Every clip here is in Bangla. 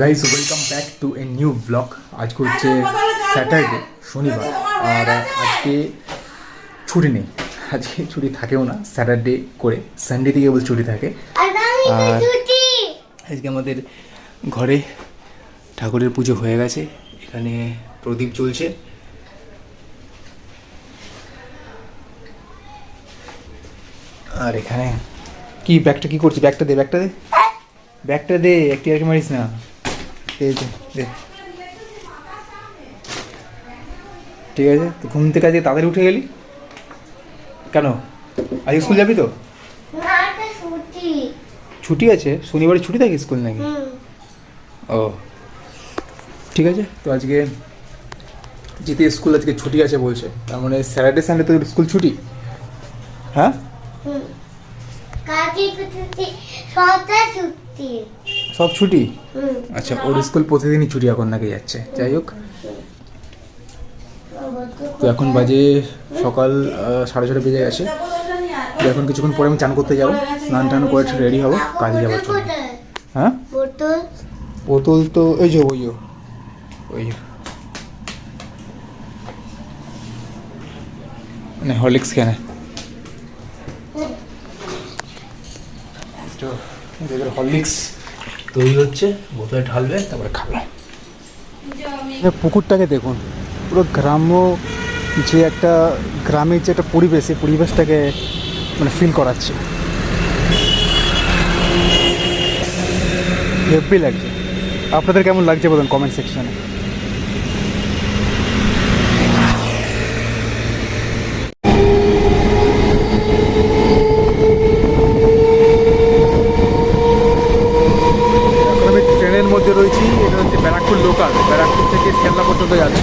Guys welcome back to a new blog. আজকে হচ্ছে স্যাটারডে, শনিবার, আর আজকে ছুটি নেই। আজকে ছুটি থাকেও না, স্যাটারডে করে সানডে থেকে কেবল ছুটি থাকে। আর আজকে আমাদের ঘরে ঠাকুরের পুজো হয়ে গেছে, এখানে প্রদীপ জ্বলছে। আর এখানে কি ব্যাগটা কি করছি? ব্যাগটা দে, ব্যাগটা দে, ব্যাগটা দে, একটি আর কি মারিস না। দে দে দে। ঠিক আছে, তো ঘুম থেকে আজকে তাড়াতাড়ি উঠে গেলি কেন? আজকে স্কুল যাবি তো? ছুটি আছে, শনিবারে ছুটি থাকে স্কুল নাকি? ও ঠিক আছে, তো আজকে যেতে স্কুল আজকে ছুটি আছে বলছে, তার মানে স্যাটারডে সানডে তো স্কুল ছুটি। হ্যাঁ সব ছুটি। আচ্ছা, ওর স্কুল প্রতিদিনই ছুটি এখন নাকি যাচ্ছে। যাই হোক, তো এখন বাজে সকাল 6:30 বেজে গেছে। তো এখন কিছুক্ষণ পরে আমি চান করতে যাবো, স্নান টান করে রেডি হবো, কাজে যাবো। হ্যাঁ বোতল তো ওই যে ওই মানে হরলিক্স কেন তো হরলিক্স তৈরি হচ্ছে, বোতলে ঢালবে তারপরে খাবে। পুকুরটাকে দেখুন, পুরো গ্রাম্য যে একটা গ্রামের যে একটা পরিবেশ, এই পরিবেশটাকে মানে ফিল করাচ্ছে। হেভি লাগছে। আপনাদের কেমন লাগছে বলুন কমেন্ট সেকশনে। এখন আমি ট্রেনের মধ্যে রয়েছি, এটা হচ্ছে ব্যারাকপুর লোকাল, ব্যারাকপুর থেকে শিয়ালদা পর্যন্ত যাবে।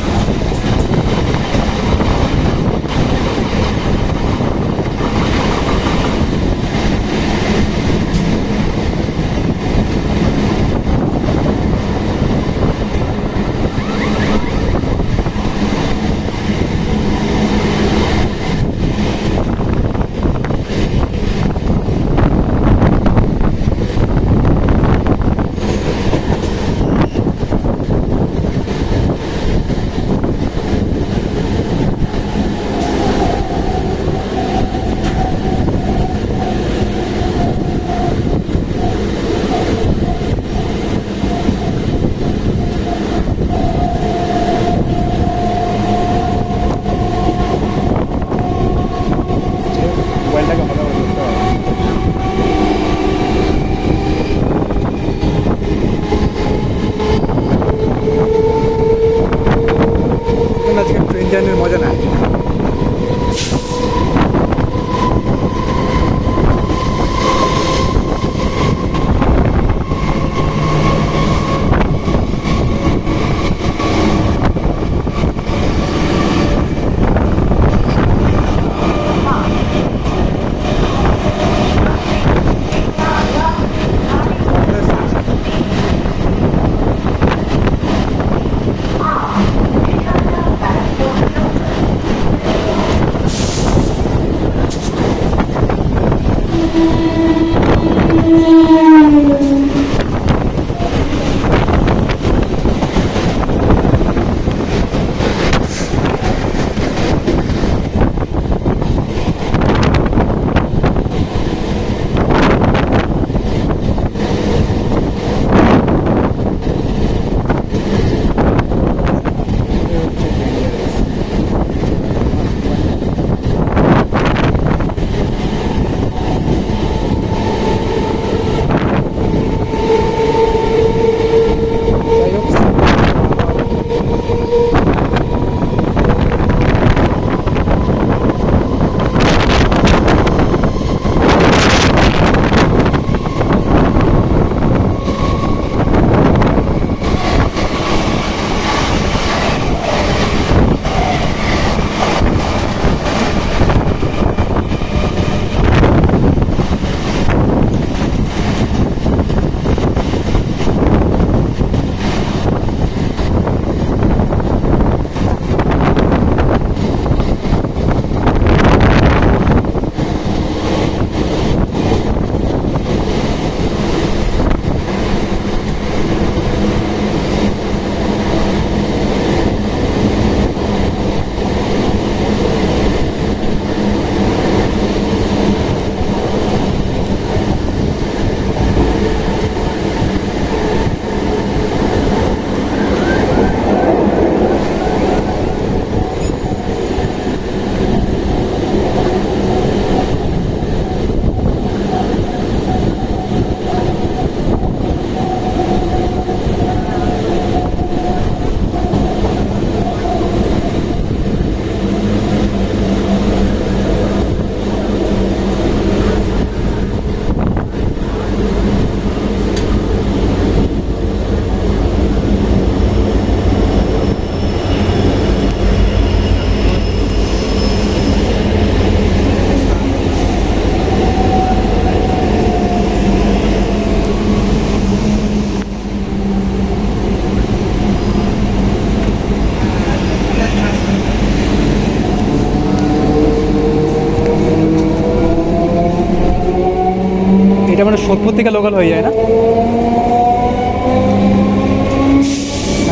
সোদপুর থেকে লোকাল হয়ে যায় না?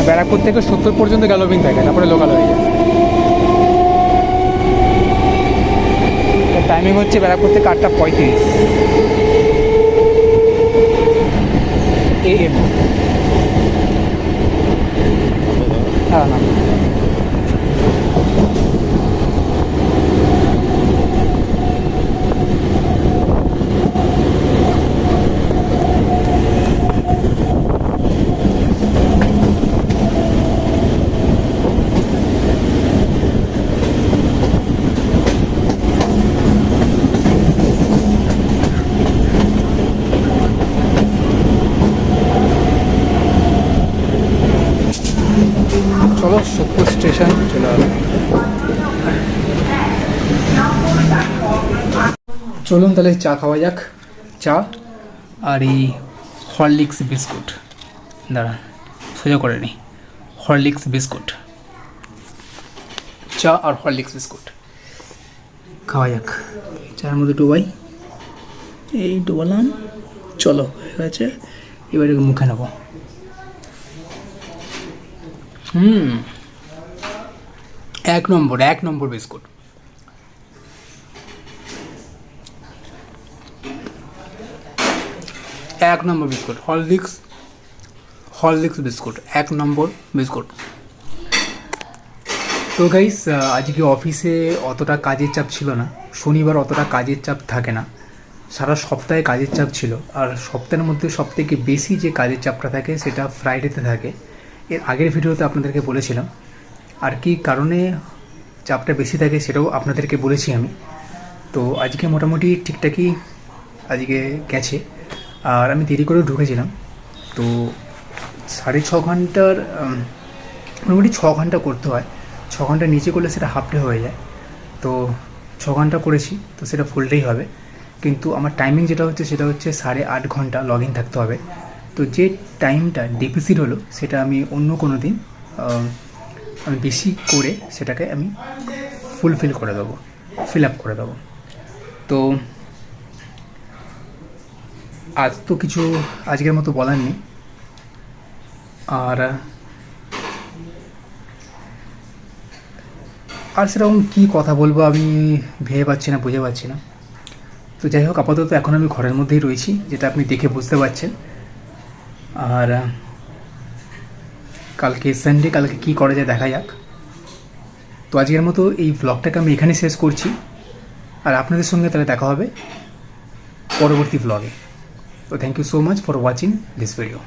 ব্যারাকপুর থেকে সোদপুর পর্যন্ত গ্যালোপিং থাকে, তারপরে লোকাল হয়ে যায়। টাইমিং হচ্ছে ব্যারাকপুর থেকে 8:35 AM। হ্যাঁ না, চলো সোদপুর স্টেশন চলে আসবে। চলুন তাহলে চা খাওয়া যাক। চা আর এই হরলিক্স বিস্কুট, দাঁড়া সোজা করে নিই। হরলিক্স বিস্কুট, চা আর হরলিক্স বিস্কুট খাওয়া যাক। চায়ের মধ্যে ডুবাই, এই ডুবালাম। চলো হয়ে গেছে, এবারে মুখে নেবো। এক নম্বর বিস্কুট। এক নম্বর বিস্কুট, হরলিক্স বিস্কুট, এক নম্বর বিস্কুট। তো গাইস, আজকে অফিসে অতটা কাজের চাপ ছিল না। শনিবার অতটা কাজের চাপ থাকে না, সারা সপ্তাহে কাজের চাপ ছিল। আর সপ্তাহের মধ্যে সবথেকে বেশি যে কাজের চাপটা থাকে সেটা ফ্রাইডেতে থাকে। এর আগের ভিডিওতে আপনাদেরকে বলেছিলাম, আর কি কারণে চাপটা বেশি থাকে সেটাও আপনাদেরকে বলেছি আমি। তো আজকে মোটামুটি ঠিকঠাকই আজকে গেছে। আর আমি দেরি করে ঢুকেছিলাম, তো 6.5 ঘন্টার মোটামুটি 6 ঘন্টা করতে হয়। 6 ঘন্টা নিচে করলে সেটা হাফ ডে হয়ে যায়। তো 6 ঘন্টা করেছি, তো সেটা ফুল ডেই হবে। কিন্তু আমার টাইমিং যেটা হচ্ছে সেটা হচ্ছে 8.5 ঘন্টা লগ ইন থাকতে হবে। তো যে টাইমটা ডেফিসিট হলো সেটা আমি অন্য কোনো দিন আমি বেশি করে সেটাকে আমি ফিল আপ করে দেবো। তো আজ তো কিছু আজকের মতো বলার নেই। আর সেরকম কী কথা বলবো আমি ভেবে পাচ্ছি না, বুঝে পাচ্ছি না। তো যাই হোক, আপাতত এখন আমি ঘরের মধ্যেই রয়েছি, যেটা আপনি দেখে বুঝতে পারছেন। আর কালকে সানডে, কালকে কী করা যায় দেখা যাক। তো আজকের মতো এই ভ্লগটাকে আমি এখানে শেষ করছি। আর আপনাদের সঙ্গে তাহলে দেখা হবে পরবর্তী ভ্লগে। তো thank you so much for watching this video.